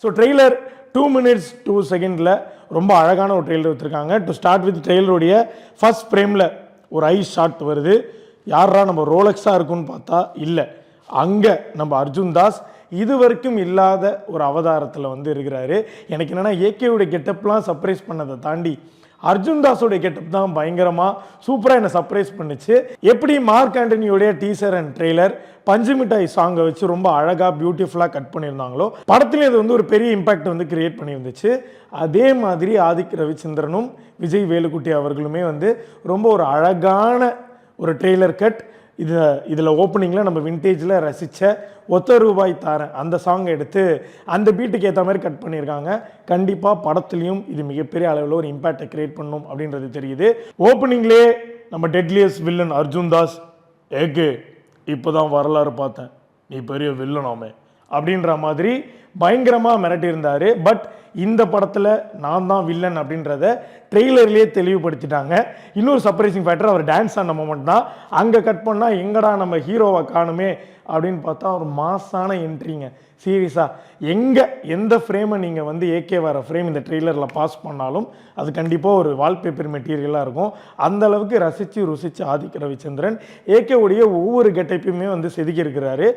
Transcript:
So trailer 2 minutes 2 seconds ரொம்ப அழகான ஒரு ட்ரெய்லர் எடுத்திருக்காங்க. டு ஸ்டார்ட் வித் ட்ரெய்லருடைய ஃபர்ஸ்ட் ஃப்ரேமில் ஒரு ஐஸ் ஷாட் வருது. யாரா நம்ம ரோலக்ஸாக இருக்குன்னு பார்த்தா இல்லை, அங்கே நம்ம அர்ஜுன் தாஸ் இது வரைக்கும் இல்லாத ஒரு அவதாரத்தில் வந்து இருக்கிறாரு. எனக்கு என்னென்னா ஏகேவுடைய கெட்டப்லாம் சர்ப்ரைஸ் பண்ணதை தாண்டி அர்ஜுன் தாஸோடைய கெட்டப் தான் பயங்கரமாக சூப்பராக என்னை சர்ப்ரைஸ் பண்ணிச்சு. எப்படி மார்க் ஆண்டனியோடைய டீசர் அண்ட் ட்ரெய்லர் பஞ்சு மிட்டாய் சாங்கை வச்சு ரொம்ப அழகாக பியூட்டிஃபுல்லாக கட் பண்ணியிருந்தாங்களோ, படத்துலேயும் இது வந்து ஒரு பெரிய இம்பேக்ட் வந்து கிரியேட் பண்ணியிருந்துச்சு. அதே மாதிரி ஆதிக் ரவிச்சந்திரனும் விஜய் வேலுக்குட்டி அவர்களுமே வந்து ரொம்ப ஒரு அழகான ஒரு ட்ரெய்லர் கட். இதில் ஓப்பனிங்கில் நம்ம விண்டேஜில் ரசித்த ஒத்த ரூபாய் தாரேன் அந்த சாங் எடுத்து அந்த பீட்டுக்கு ஏற்ற மாதிரி கட் பண்ணியிருக்காங்க. கண்டிப்பாக படத்துலையும் இது மிகப்பெரிய அளவில் ஒரு இம்பேக்டை கிரியேட் பண்ணும் அப்படின்றது தெரியுது. ஓப்பனிங்லேயே நம்ம டெட்லியஸ் வில்லன் அர்ஜுன் தாஸ், ஏகே இப்போ தான் வரலாறு பார்த்தேன், நீ பெரிய வில்லனாமே அப்படின்ற மாதிரி பயங்கரமாக மிரட்டியிருந்தார். பட் இந்த படத்தில் நான் தான் வில்லன் அப்படின்றத ட்ரெய்லர்லேயே தெளிவுபடுத்திட்டாங்க. இன்னொரு சர்ப்ரைசிங் ஃபேக்டர், அவர் டான்ஸ் ஆன மொமெண்ட் தான். அங்கே கட் பண்ணால் எங்கடா நம்ம ஹீரோவை காணுமே அப்படின்னு பார்த்தா ஒரு மாசான என்ட்ரிங்க. சீரியஸாக எந்த ஃப்ரேமை நீங்கள் வந்து ஏகே வர ஃப்ரேம் இந்த ட்ரெய்லரில் பாஸ் பண்ணாலும் அது கண்டிப்பாக ஒரு வால்பேப்பர் மெட்டீரியலாக இருக்கும். அந்தளவுக்கு ரசித்து ருசித்து ஆதிக் ரவிச்சந்திரன் ஏகேவுடைய ஒவ்வொரு கெட்டப்பையுமே வந்து செதுக்கி இருக்கிறாரு.